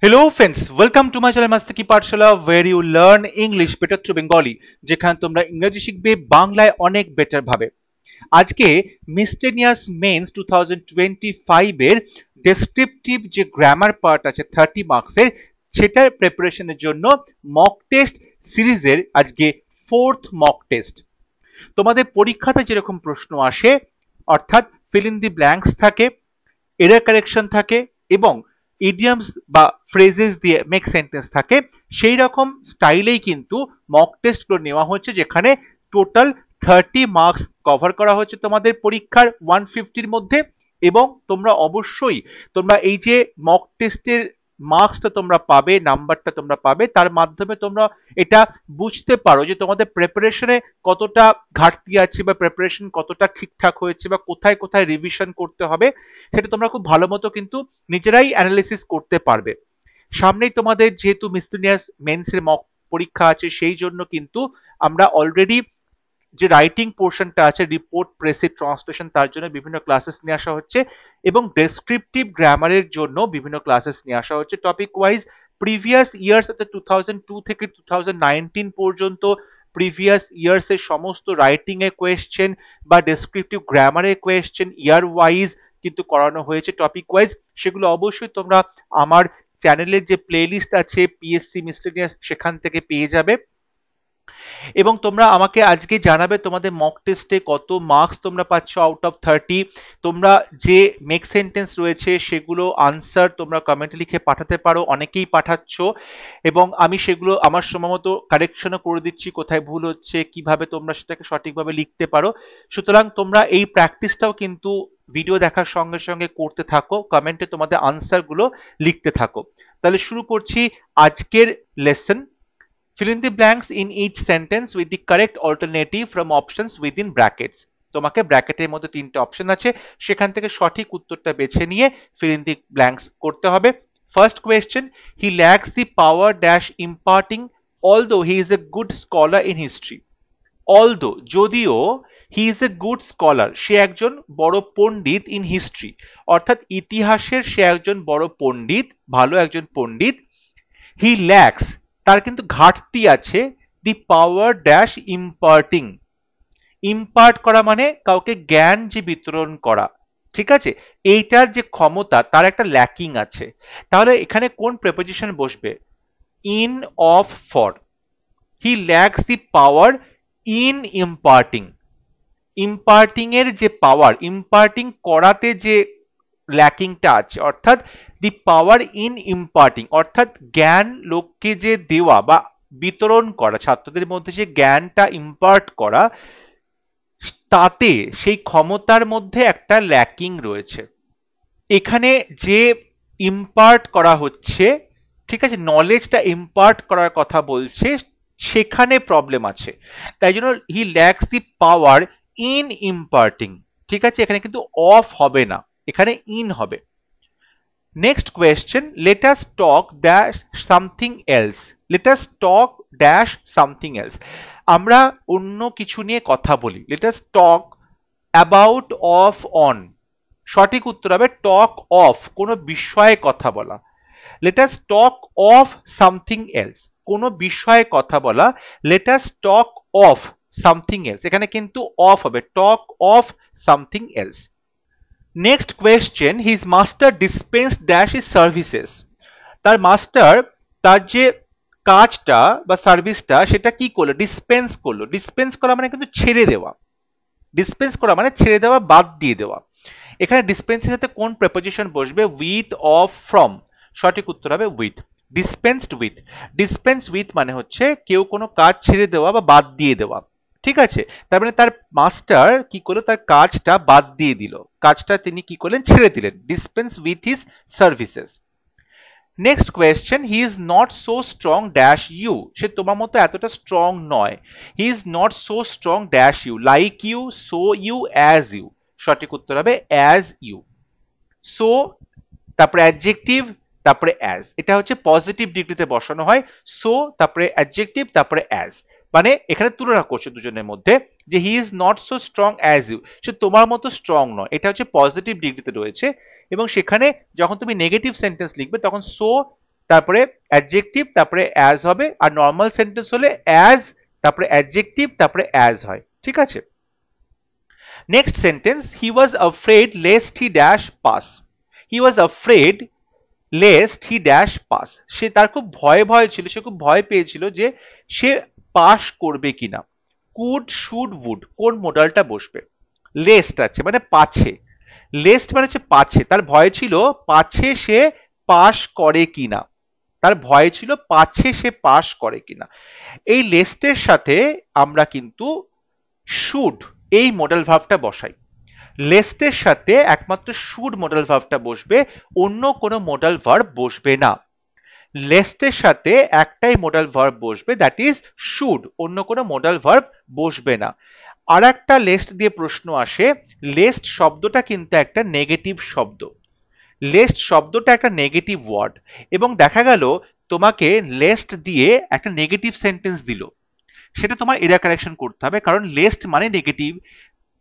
Hello friends, welcome to my channel Master Ki Pathshala where you learn English better through Bengali যেখানে তোমরা ইংরেজি শিখবে বাংলায় অনেক বেটার ভাবে। আজকে মিসলেনিয়াস মেন্স 2025 এর ডেসক্রিপটিভ যে গ্রামার পার্ট আছে 30 মার্কসের সেটার প্রিপারেশনের জন্য মক টেস্ট সিরিজের আজকে ফোর্থ মক টেস্ট। তোমাদের পরীক্ষাতে যেরকম প্রশ্ন আসে অর্থাৎ ফিল ইন দি ব্ল্যাঙ্কস থাকে, এরর কারেকশন থাকে এবং ইডিয়মস বা ফ্রেজেস দিয়ে মেক সেন্টেন্স থাকে, সেই রকম স্টাইলেই কিন্তু মক টেস্টগুলো নেওয়া হচ্ছে যেখানে টোটাল 30 মার্কস কভার করা হচ্ছে তোমাদের পরীক্ষার 150-র মধ্যে। এবং তোমরা অবশ্যই তোমরা এই যে মক টেস্টের মার্কসটা তোমরা পাবে, নাম্বারটা তোমরা পাবে, তার মাধ্যমে তোমরা এটা বুঝতে পারো যে তোমাদের প্রিপারেশনে কতটা ঘাটতি আছে বা প্রিপারেশন কতটা ঠিকঠাক হয়েছে বা কোথায় কোথায় রিভিশন করতে হবে, সেটা তোমরা খুব ভালো মতো কিন্তু নিজেরাই অ্যানালিসিস করতে পারবে। সামনেই তোমাদের যেহেতু মিসলেনিয়াস মেন্সের মক পরীক্ষা আছে, সেই জন্য কিন্তু আমরা অলরেডি যে রাইটিং পোর্শনটা আছে রিপোর্ট প্রেসিড ট্রান্সলেশন তার জন্য বিভিন্ন ক্লাসেস নিয়ে আসা হচ্ছে এবং ডেসক্রিপটিভ গ্রামারের জন্য বিভিন্ন ক্লাসেস নিয়ে আসা হচ্ছে টপিক ওয়াইজ। প্রিভিয়াস ইয়ার্স অর্থাৎ 2002 থেকে 2019 পর্যন্ত প্রিভিয়াস ইয়ার্স এর সমস্ত রাইটিং এর কোয়েশ্চেন বা ডেসক্রিপটিভ গ্রামারের কোয়েশ্চেন ইয়ার ওয়াইজ কিন্তু করানো হয়েছে টপিক ওয়াইজ। সেগুলো অবশ্যই তোমরা আমার চ্যানেলের যে প্লেলিস্ট আছে পিএসসি মিসলেনিয়াস সেখান থেকে পেয়ে যাবে। এবং তোমরা আমাকে আজকে জানাবে তোমাদের মক টেস্টে কত মার্কস তোমরা পাচ্ছ আউট অফ 30। তোমরা যে মেক সেন্টেন্স রয়েছে সেগুলো আনসার তোমরা কমেন্টে লিখে পাঠাতে পারো, অনেকেই পাঠাচ্ছ এবং আমি সেগুলো আমার সময় মতো কারেকশনও করে দিচ্ছি, কোথায় ভুল হচ্ছে কিভাবে তোমরা সেটাকে সঠিকভাবে লিখতে পারো। সুতরাং তোমরা এই প্র্যাকটিসটাও কিন্তু ভিডিও দেখার সঙ্গে সঙ্গে করতে থাকো, কমেন্টে তোমাদের আনসারগুলো লিখতে থাকো। তাহলে শুরু করছি আজকের lesson. Fill in the blanks in each sentence with the correct alternative from options within brackets. তোমাকে ব্র্যাকেটের মধ্যে তিনটে অপশন আছে, সেখান থেকে সঠিক উত্তরটা বেছে নিয়ে fill in the blanks করতে হবে। First question, he lacks the power dash imparting although he is a good scholar in history. Although যদিও he is a good scholar, সে একজন বড় পণ্ডিত in history, অর্থাৎ ইতিহাসের সে একজন বড় পণ্ডিত, ভালো একজন পণ্ডিত। he lacks, তার কিন্তু ঘাটতি আছে, দি পাওয়ার ড্যাশ ইম্পার্টিং। ইম্পার্ট করা মানে কাউকে জ্ঞান যে বিতরণ করা, ঠিক আছে, এইটার যে ক্ষমতা তার একটা ল্যাকিং আছে। তাহলে এখানে কোন প্রেপোজিশন বসবে? In, of, for. He lakhs the power in imparting. Imparting এর যে পাওয়ার, ইম্পার্টিং করাতে যে ল্যাকিংটা আছে, অর্থাৎ দি পাওয়ার ইন ইম্পার্টিং, অর্থাৎ জ্ঞান লোককে যে দেওয়া বা বিতরণ করা, ছাত্রদের মধ্যে যে জ্ঞানটা ইম্পার্ট করা, তাতে সেই ক্ষমতার মধ্যে একটা ল্যাকিং রয়েছে। এখানে যে ইম্পার্ট করা হচ্ছে, ঠিক আছে, নলেজটা ইম্পার্ট করার কথা বলছে, সেখানে প্রবলেম আছে। তাই জন্য হি ল্যাক্স দি পাওয়ার ইন ইম্পার্টিং, ঠিক আছে, এখানে কিন্তু অফ হবে না, এখানে ইন হবে। Next question, let us talk dash something else. Let us talk dash something else, আমরা অন্য কিছু নিয়ে কথা বলি। Let us talk about, of, on. সঠিক উত্তর হবে টক অফ, কোনো বিষয়ে কথা বলা। Let us talk of something else, কোনো বিষয়ে কথা বলা। Let us talk of something else, এখানে কিন্তু অফ হবে, talk of something else. Next question, his master dispense dash his services. তার মাস্টার তার যে কাজটা বা সার্ভিসটা সেটা কি করলো? ডিসপেন্স করলো। ডিসপেন্স করা মানে কিন্তু ছেড়ে দেওয়া। ডিসপেন্স করা মানে ছেড়ে দেওয়া, বাদ দিয়ে দেওয়া। এখানে ডিসপেন্সের সাথে কোন প্রেপোজিশন বসবে? With, of, from. সঠিক উত্তর হবে with. Dispensed with. Dispense with মানে হচ্ছে কেউ কোনো কাজ ছেড়ে দেওয়া বা বাদ দিয়ে দেওয়া, ঠিক আছে। তার মানে তার মাস্টার কি করলো? তার কাজটা বাদ দিয়ে দিল, কাজটা তিনি কি করলেন? ছেড়ে দিলেন। Dispense with his services. Next question, he is not so strong dash you. সে তোমার মতো এতটা স্ট্রং নয়। He is not so strong dash you, like you, so you, as you. সঠিক উত্তর হবে অ্যাজ ইউ। সো, তারপরে অ্যাডজেক্টিভ, তারপরে অ্যাজ। এটা হচ্ছে পজিটিভ ডিগ্রিতে বসানো হয়। সো, তারপরে অ্যাডজেক্টিভ, তারপরে অ্যাজ। মানে এখানে তুলনা করছে দুজনের মধ্যে, যে he is not so strong as you, সে তোমার মতো স্ট্রং নয়, এটা হচ্ছে পজিটিভ ডিগ্রিতে রয়েছে। এবং সেখানে যখন তুমি নেগেটিভ সেন্টেন্স লিখবে তখন সো তারপরে অ্যাডজেক্টিভ, তারপরে অ্যাজ হবে, আর নর্মাল সেন্টেন্স হলে অ্যাজ তারপরে অ্যাডজেক্টিভ তারপরে অ্যাজ হয়। ঠিক আছে, next sentence, he was afraid lest he dash pass. He was afraid lest he dash pass, সে তার খুব ভয় ছিল, সে খুব ভয় পেয়েছিল যে সে পাস করবে কিনা। কুড, শুড, উড কোন মডালটা বসবে? লেস্ট আছে মানে পাছে, লেস্ট মানে হচ্ছে পাছে, তার ভয় ছিল পাছে সে পাস করে কিনা, তার ভয় ছিল পাছে সে পাস করে কিনা। এই লেস্টের সাথে আমরা কিন্তু শুড এই মডেল ভার্বটা বসাই। লেস্টের সাথে একমাত্র শুড মডেল ভার্বটা বসবে, অন্য কোনো মডেল ভার্ব বসবে না। লেস্টের সাথে একটাই মডেল ভার্ব বসবে, দ্যাট ইজ শুড, অন্য কোনো মডেল ভার্ব বসবে না। আর একটা লেস্ট দিয়ে প্রশ্ন আসে, লেস্ট শব্দটা কিন্তু একটা নেগেটিভ শব্দ, লেস্ট শব্দটা একটা নেগেটিভ ওয়ার্ড, এবং দেখা গেল তোমাকে লেস্ট দিয়ে একটা নেগেটিভ সেন্টেন্স দিল, সেটা তোমার এরর কারেকশন করতে হবে, কারণ লেস্ট মানে নেগেটিভ,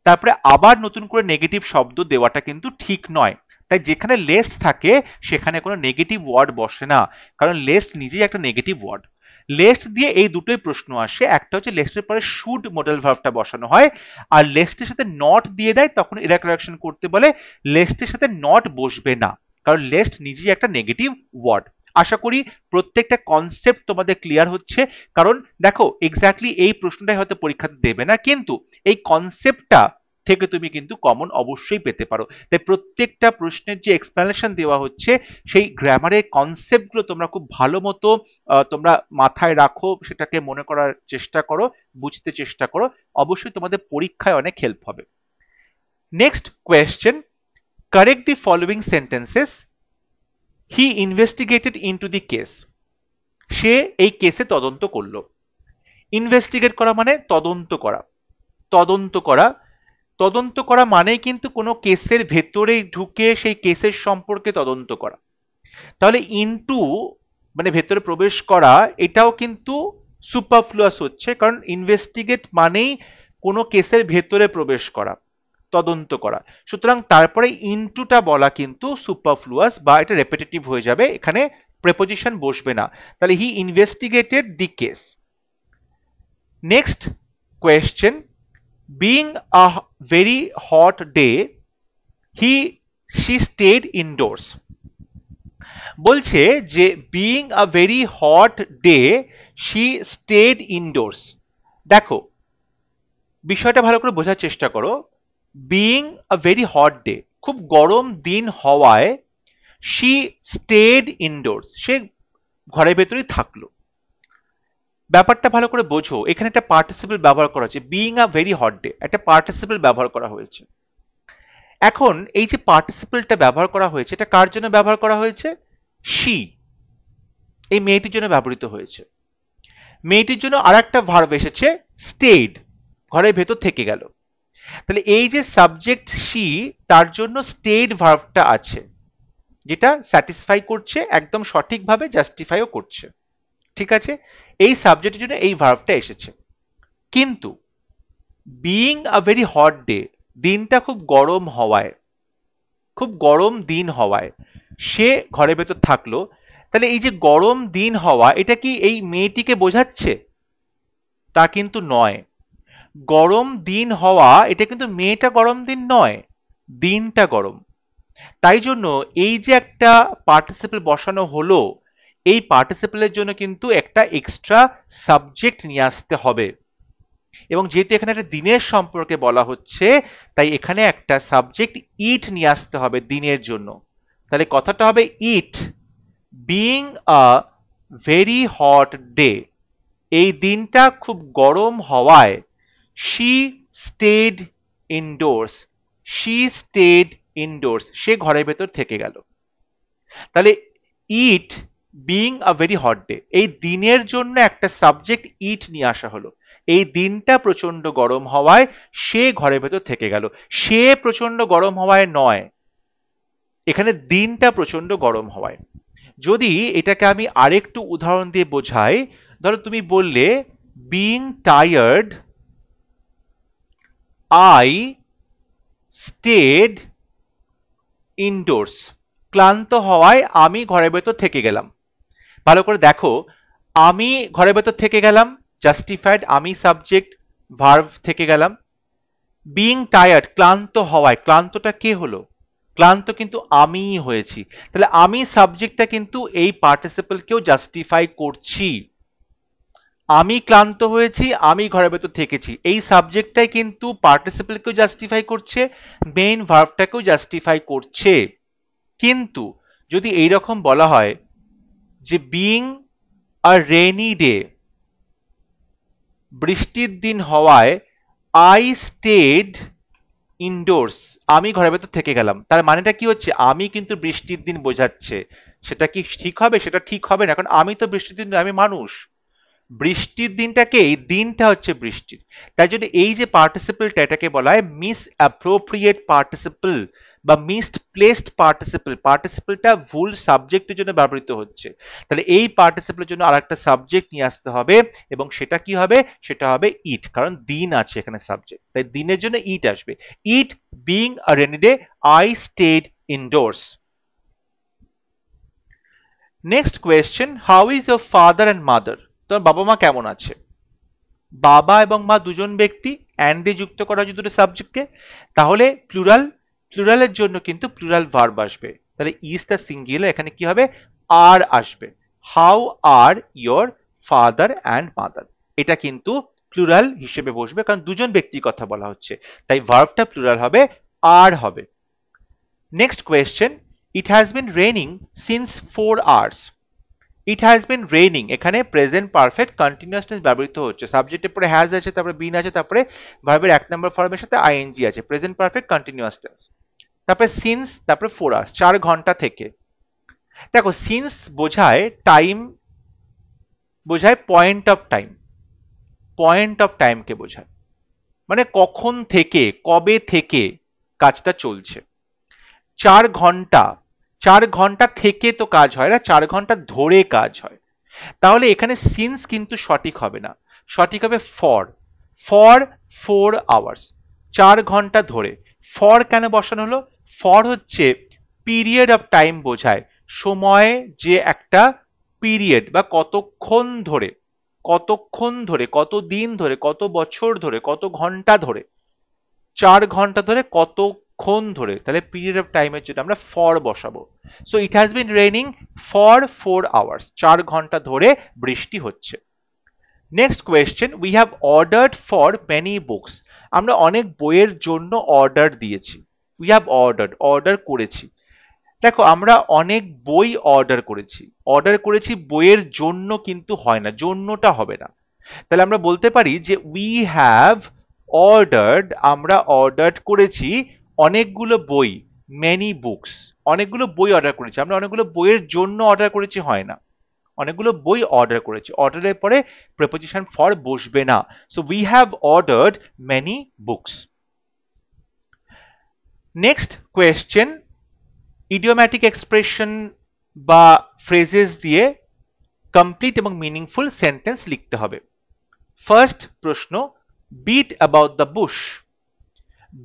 তারপরে আবার নতুন করে নেগেটিভ শব্দ দেওয়াটা কিন্তু ঠিক নয়। তাই যেখানে লেস্ট থাকে সেখানে কোনো নেগেটিভ ওয়ার্ড বসে না, কারণ লেস্ট নিজেই একটা নেগেটিভ ওয়ার্ড। লেস্ট দিয়ে এই দুটোই প্রশ্ন আসে, একটা হচ্ছে লেস্টের পরে শুড মডেল ভার্বটা বসানো হয়, আর লেস্টের সাথে নট দিয়ে দেয়, তখন এরর কারেকশন করতে বলে লেস্টের সাথে নট বসবে না, কারণ লেস্ট নিজেই একটা নেগেটিভ ওয়ার্ড। আশা করি প্রত্যেকটা কনসেপ্ট তোমাদের ক্লিয়ার হচ্ছে, কারণ দেখো এক্স্যাক্টলি এই প্রশ্নটাই হয়তো পরীক্ষাতে দেবে না, কিন্তু এই কনসেপ্টটা থেকে তুমি কিন্তু কমন অবশ্যই পেতে পারো। তাই প্রত্যেকটা প্রশ্নের যে এক্সপ্লেনেশন দেওয়া হচ্ছে সেই গ্রামারের কনসেপ্টগুলো তোমরা খুব ভালো মতো তোমরা মাথায় রাখো, সেটাকে মনে করার চেষ্টা করো, বুঝতে চেষ্টা করো, অবশ্যই তোমাদের পরীক্ষায় অনেক হেল্প হবে। Next question, correct the following sentences. He investigated into the case, সে এই কেসে তদন্ত করলো। ইনভেস্টিগেট করা মানে তদন্ত করা, তদন্ত করা, তদন্ত করা মানে কিন্তু কোনো কেসের ভেতরে ঢুকে সেই কেসের সম্পর্কে তদন্ত করা। তাহলে ইনটু মানে ভেতরে প্রবেশ করা, এটাও কিন্তু সুপারফ্লুয়াস হচ্ছে, কারণ ইনভেস্টিগেট মানেই কোনো কেসের ভেতরে প্রবেশ করা, তদন্ত করা। সুতরাং তারপরে ইনটুটা বলা কিন্তু সুপারফ্লুয়াস বা এটা রেপিটেটিভ হয়ে যাবে, এখানে প্রেপোজিশন বসবে না। তাহলে he investigated the case. Next question, being a very hot day she stayed indoors। বলছে যে being a very hot day she stayed indoors। দেখো বিষয়টা ভালো করে বোঝার চেষ্টা করো, being a very hot day খুব গরম দিন হওয়ায় she stayed indoors, সে ঘরের ভেতরেই থাকলো। ব্যাপারটা ভালো করে বোঝো, এখানে একটা পার্টিসিপল ব্যবহার করা হয়েছে, being a very hot day একটা পার্টিসিপল ব্যবহার করা হয়েছে। এখন এই যে পার্টিসিপলটা ব্যবহার করা হয়েছে এটা কার জন্য ব্যবহার করা হয়েছে? শি, এই মেয়েটির জন্য ব্যবহৃত হয়েছে। মেয়েটির জন্য আরেকটা ভার্ব এসেছে স্টেড, ঘরের ভেতর থেকে গেল। তাহলে এই যে সাবজেক্ট শি, তার জন্য স্টেড ভার্বটা আছে, যেটা স্যাটিসফাই করছে, একদম সঠিকভাবে জাস্টিফাইও করছে। ঠিক আছে, এই সাবজেক্টের জন্য এই ভার্বটা এসেছে। কিন্তু being a very hot day, দিনটা খুব গরম হওয়ায়, খুব গরম দিন হওয়ায় সে ঘরের ভেতর থাকলো। তাহলে এই যে গরম দিন হওয়া, এটা কি এই মেয়েটিকে বোঝাচ্ছে? তা কিন্তু নয়। গরম দিন হওয়া এটা কিন্তু মেয়েটা গরম দিন নয়, দিনটা গরম। তাই জন্য এই যে একটা পার্টিসিপল বসানো হলো, এই পার্টিসিপলের জন্য কিন্তু একটা এক্সট্রা সাবজেক্ট নিয়ে আসতে হবে, এবং যেহেতু এখানে একটা দিনের সম্পর্কে বলা হচ্ছে তাই এখানে একটা সাবজেক্ট ইট নিয়ে আসতে হবে দিনের জন্য। তাহলে কথাটা হবে it, being a very hot day, এই দিনটা খুব গরম হওয়ায় she stayed indoors, she stayed indoors, সে ঘরের ভেতর থেকে গেল। তাহলে it being a very hot day, এই দিনের জন্য একটা সাবজেক্ট ইট নিয়ে আসা হলো। এই দিনটা প্রচন্ড গরম হওয়ায় সে ঘরের ভেতর থেকে গেল, সে প্রচন্ড গরম হওয়ায় নয়, এখানে দিনটা প্রচন্ড গরম হওয়ায়। যদি এটাকে আমি আরেকটু উদাহরণ দিয়ে বোঝাই, ধরো তুমি বললে being tired I stayed indoors, ক্লান্ত হওয়ায় আমি ঘরের ভেতর থেকে গেলাম। ভালো করে দেখো, আমি ঘরের ভেতর থেকে গেলাম, জাস্টিফাইড, আমি সাবজেক্ট, ভার্ব থেকে গেলাম। বিং টায়ার্ড, ক্লান্ত হওয়ায়, ক্লান্তটা কে হলো? ক্লান্ত কিন্তু আমিই হয়েছি, তাহলে আমি সাবজেক্টটা কিন্তু এই পার্টিসিপলকেও জাস্টিফাই করছি। আমি ক্লান্ত হয়েছি, আমি ঘরের ভেতর থেকেছি, এই সাবজেক্টটাই কিন্তু পার্টিসিপলকেও জাস্টিফাই করছে, মেইন ভার্বটাকেও জাস্টিফাই করছে। কিন্তু যদি এইরকম বলা হয় যে বিং আ রেইনি ডে, বৃষ্টির দিন হওয়ায় আই স্টেড ইনডোরস, আমি ঘরের ভেতর থেকে গেলাম, তার মানেটা কি হচ্ছে? আমি কিন্তু বৃষ্টির দিন বোঝাচ্ছে। সেটা কি ঠিক হবে? সেটা ঠিক হবে না, কারণ আমি তো বৃষ্টির দিন, আমি মানুষ। বৃষ্টির দিনটাকে, এই দিনটা হচ্ছে বৃষ্টির। তাই জন্য এই যে পার্টিসিপলটা, এটাকে বলা হয় মিস অ্যাপ্রোপ্রিয়েট পার্টিসিপল বা মিসড প্লেসড পার্টিসিপল। পার্টিসিপলটা ভুল সাবজেক্টের জন্য ব্যবহৃত হচ্ছে, তাহলে এই পার্টিসিপলের জন্য আরেকটা সাবজেক্ট নিয়ে আসতে হবে, এবং সেটা কি হবে? সেটা হবে ইট, কারণ দিন আছে এখানে সাবজেক্ট, তাই দিনের জন্য ইট আসবে। It being a rainy day, I stayed indoors. Next question, how is your father and mother? তোমার বাবা মা কেমন আছে? বাবা এবং মা দুজন ব্যক্তি, অ্যান্ড দিয়ে যুক্ত করা যদি দুটো সাবজেক্টকে, তাহলে প্লুরাল, প্লুরালের জন্য কিন্তু প্লুরাল ভার্ব আসবে। তাহলে ইজটা সিঙ্গুলার, এখানে কি হবে? আর আসবে। How are your father and mother, এটা কিন্তু প্লুরাল হিসেবে বসবে, কারণ দুজন ব্যক্তির কথা বলা হচ্ছে, তাই ভার্বটা প্লুরাল হবে, আর হবে। Next question, it has been raining since 4 hours। It has been raining, এখানে প্রেজেন্ট পারফেক্ট কন্টিনিউয়াস টেন্স ব্যবহৃত হচ্ছে। সাবজেক্টের পরে হ্যাজ আছে, তারপরে বিন আছে, তারপরে ভার্বের 1 নম্বর ফর্মের সাথে আইএনজি আছে, প্রেজেন্ট পারফেক্ট কন্টিনিউয়াস টেন্স। তারপরে সিন্স, তারপরে 4 hours, 4 ঘন্টা থেকে। দেখো, সিন্স বোঝায় টাইম, বোঝায় point of time, point of টাইমকে বোঝায়, মানে কখন থেকে, কবে থেকে কাজটা চলছে। 4 ঘন্টা, 4 ঘন্টা থেকে তো কাজ হয় না, 4 ঘন্টা ধরে কাজ হয়। তাহলে এখানে সিন্স কিন্তু সঠিক হবে না, সঠিক হবে ফর। ফর 4 hours, 4 ঘন্টা ধরে। ফর কেন বসানো হলো? ফর হচ্ছে পিরিয়ড অফ টাইম বোঝায়, সময়, যে একটা পিরিয়ড বা কতক্ষণ ধরে, কতক্ষণ ধরে, কত দিন ধরে, কত বছর ধরে, কত ঘন্টা ধরে। 4 ঘন্টা ধরে, কতক্ষণ ধরে, তাহলে পিরিয়ড অফ টাইমের জন্য আমরা ফর বসাবো। So it has been raining for 4 hours, 4 ঘন্টা ধরে বৃষ্টি হচ্ছে। Next question, we have ordered for many books. আমরা অনেক বইয়ের জন্য অর্ডার দিয়েছি। উই হ্যাভ অর্ডার্ড, অর্ডার করেছি। দেখো, আমরা অনেক বই অর্ডার করেছি, অর্ডার করেছি বইয়ের জন্য কিন্তু হয় না, জন্যটা হবে না। তাহলে আমরা বলতে পারি যে উই হ্যাভ অর্ডার্ড, আমরা অর্ডার করেছি অনেকগুলো বই, মেনি বুকস, অনেকগুলো বই অর্ডার করেছি। আমরা অনেকগুলো বইয়ের জন্য অর্ডার করেছি হয় না, অনেকগুলো বই অর্ডার করেছি, অর্ডারের পরে প্রিপোজিশন ফর বসবে না। So we have ordered many books. Next question, idiomatic expression বা ফ্রেজেস দিয়ে কমপ্লিট এবং মিনিংফুল সেন্টেন্স লিখতে হবে। ফার্স্ট প্রশ্ন, beat about the bush.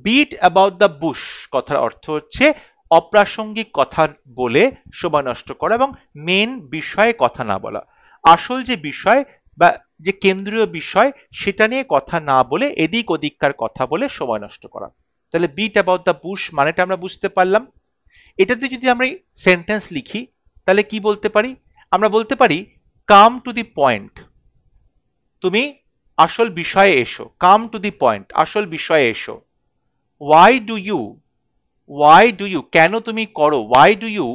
Beat about the bush কথার অর্থ হচ্ছে অপ্রাসঙ্গিক কথা বলে সময় নষ্ট করা এবং মেন বিষয়ে কথা না বলা। আসল যে বিষয় বা যে কেন্দ্রীয় বিষয় সেটা নিয়ে কথা না বলে এদিক ওদিককার কথা বলে সময় নষ্ট করা। তাহলে বিট অ্যাবাউট দ্য বুশ মানেটা আমরা বুঝতে পারলাম। এটাতে যদি আমরা সেন্টেন্স লিখি তাহলে কি বলতে পারি? আমরা বলতে পারি কাম টু দি পয়েন্ট, তুমি আসল বিষয়ে এসো। কাম টু দি পয়েন্ট, আসল বিষয়ে এসো। why do you, why do you, কেন তুমি করো, why do you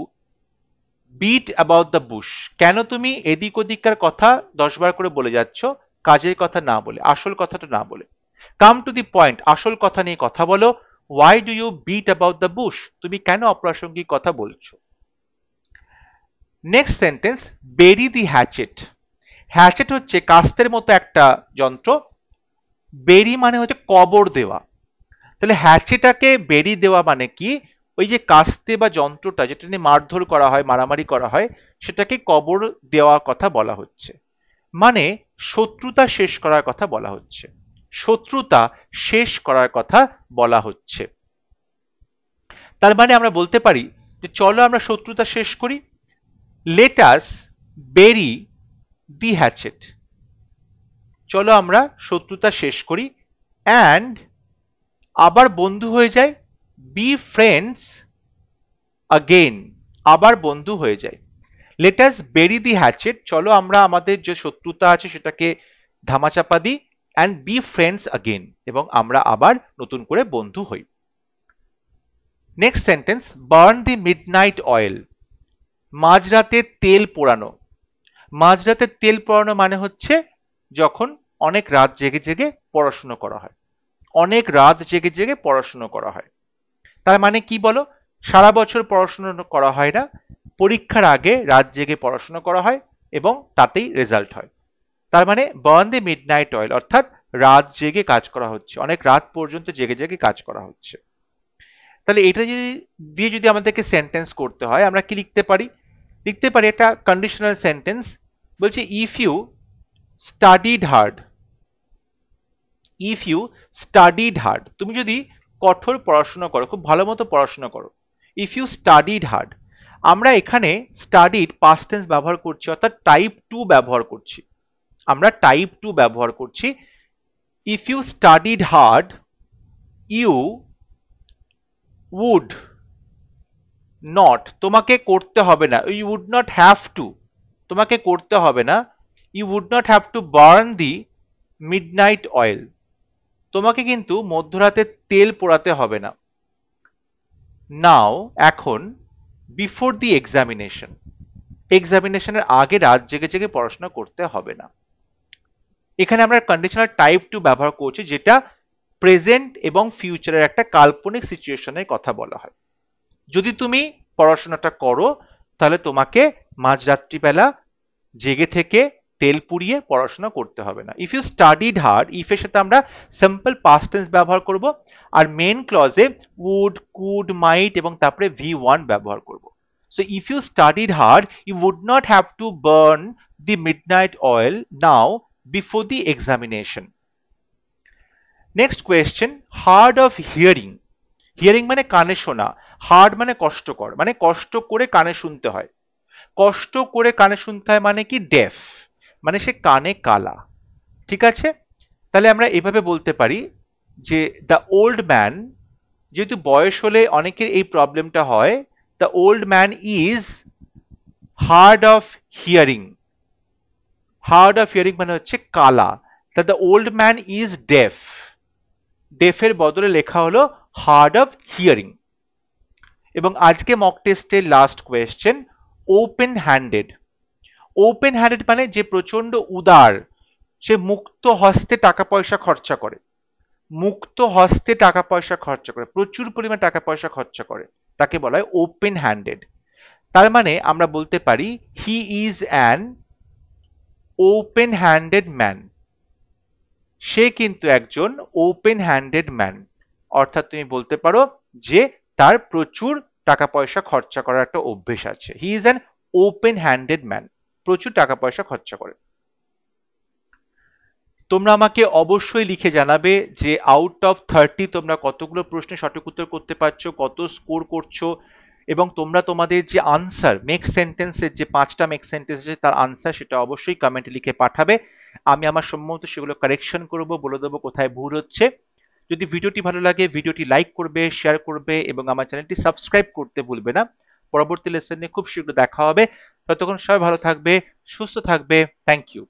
beat about the bush, কেন তুমি এদিক ওদিককার কথা 10 বার করে বলে যাচ্ছ, কাজের কথা না বলে, আসল কথাটা না বলে। কাম টু দি পয়েন্ট, আসল কথা নিয়ে কথা বলো। why do you beat about the bush, তুমি কেন অপ্রাসঙ্গিক কথা বলছো। Next sentence, bury the hatchet। Hatchet হচ্ছে কাস্তের মতো একটা যন্ত্র, বেরি মানে হচ্ছে কবর দেওয়া। তাহলে হ্যাচেটাকে বেরি দেওয়া মানে কি? ওই যে কাস্তে বা যন্ত্রটা যেটা নিয়ে মারধর করা হয়, মারামারি করা হয়, সেটাকে কবর দেওয়ার কথা বলা হচ্ছে। মানে শত্রুতা শেষ করার কথা বলা হচ্ছে, শত্রুতা শেষ করার কথা বলা হচ্ছে। তার মানে আমরা বলতে পারি যে চলো আমরা শত্রুতা শেষ করি। Let us bury the hatchet. চলো আমরা শত্রুতা শেষ করি and আবার বন্ধু হয়ে যায়, be friends again, আবার বন্ধু হয়ে যায়। let us bury the hatchet, চলো আমরা আমাদের যে শত্রুতা আছে সেটাকে ধামাচাপা দিই and be friends again, এবং আমরা আবার নতুন করে বন্ধু হই। Next sentence, burn the midnight oil, মাঝরাতে তেল পোড়ানো। মাঝরাতে তেল পোড়ানো মানে হচ্ছে যখন অনেক রাত জেগে জেগে পড়াশুনো করা হয়, অনেক রাত জেগে জেগে পড়াশুনো করা হয়। তার মানে কি বলো, সারা বছর পড়াশুনো করা হয় না, পরীক্ষার আগে রাত জেগে পড়াশুনো করা হয় এবং তাতেই রেজাল্ট হয়। তার মানে বার্ন দ্য মিডনাইট অয়েল অর্থাৎ রাত জেগে কাজ করা হচ্ছে, অনেক রাত পর্যন্ত জেগে জেগে কাজ করা হচ্ছে। তাহলে এটা দিয়ে যদি আমাদেরকে সেন্টেন্স করতে হয় আমরা কি লিখতে পারি? লিখতে পারি একটা কন্ডিশনাল সেন্টেন্স, বলছে if you studied hard, if you studied hard, তুমি যদি কঠোর পড়াশোনা করো, খুব ভালো মতো পড়াশোনা করো, ইফ ইউ স্টাডিড হার্ড। আমরা এখানে স্টাডিড পাস্ট টেন্স ব্যবহার করছি অর্থাৎ টাইপ 2 ব্যবহার করছি, আমরা টাইপ 2 ব্যবহার করছি। If you studied hard you would not, তোমাকে করতে হবে না, you would not have to, তোমাকে করতে হবে না, you would not have to burn the midnight oil, তোমাকে কিন্তু মধ্যরাতে তেল পোড়াতে হবে না। নাও, এখন, বিফোর দি এক্সামিনেশন, এক্সামিনেশনের আগে রাত জেগে জেগে পড়াশোনা করতে হবে না। এখানে আমরা কন্ডিশনাল টাইপ 2 ব্যবহার করছি যেটা প্রেজেন্ট এবং ফিউচারের একটা কাল্পনিক সিচুয়েশনের কথা বলা হয়। যদি তুমি পড়াশোনাটা করো তাহলে তোমাকে মাঝরাত্রিবেলা জেগে থেকে তেল পুড়িয়ে পড়াশোনা করতে হবে না। If you studied hard, if এর সাথে আমরা সিম্পল পাস্ট টেন্স ব্যবহার করব আর মেন ক্লজে উড, কুড, মাইট এবং তারপরে V1 ব্যবহার করব। So if you studied hard you would not have to burn the midnight oil now before the examination. Next question, hard of hearing, hearing মানে কানে শোনা, হার্ড মানে কষ্টকর, মানে কষ্ট করে কানে শুনতে হয়, কষ্ট করে কানে শুনতে হয় মানে কি ডেফ, মানে সে কানে কালা। ঠিক আছে, তাহলে আমরা এভাবে বলতে পারি যে দ্য ওল্ড ম্যান, যেহেতু বয়স হলে অনেকের এই প্রবলেমটা হয়, the old man is hard of hearing, hard of hearing মানে হচ্ছে কালা, তা the old man is deaf, ডেফের বদলে লেখা হলো হার্ড অফ হিয়ারিং। এবং আজকে মক টেস্টের last question, open handed, open handed মানে যে প্রচন্ড উদার, সে মুক্ত হস্তে টাকা পয়সা খরচা করে, মুক্ত হস্তে টাকা পয়সা খরচা করে, প্রচুর পরিমাণ টাকা পয়সা খরচা করে, তাকে বলা হয় ওপেন হ্যান্ডেড। তার মানে আমরা বলতে পারি he is an open handed man, সে কিন্তু একজন ওপেন হ্যান্ডেড ম্যান, অর্থাৎ তুমি বলতে পারো যে তার প্রচুর টাকা পয়সা খরচা করার একটা অভ্যেস আছে, হি is an open handed man, প্রচুর টাকা পয়সা খরচা করে। তোমরা আমাকে অবশ্যই লিখে জানাবে যে আউট অফ 30 তোমরা কতগুলো প্রশ্নের সঠিক উত্তর করতে পারছো, কত স্কোর করছো, এবং তোমরা তোমাদের যে আনসার মেক সেন্টেন্সের যে 5টা মেক সেন্টেন্স আছে তার আনসার সেটা অবশ্যই কমেন্টে লিখে পাঠাবে, আমি আমার সম্ভবত সেগুলো কারেকশন করব, বলে দেবো কোথায় ভুল হচ্ছে। যদি ভিডিওটি ভালো লাগে ভিডিওটি লাইক করবে, শেয়ার করবে এবং আমার চ্যানেলটি সাবস্ক্রাইব করতে ভুলবে না। পরবর্তী লেসনে খুব শীঘ্র দেখা হবে, ততক্ষণ সবাই ভালো থাকবে, সুস্থ থাকবে, থ্যাংক ইউ।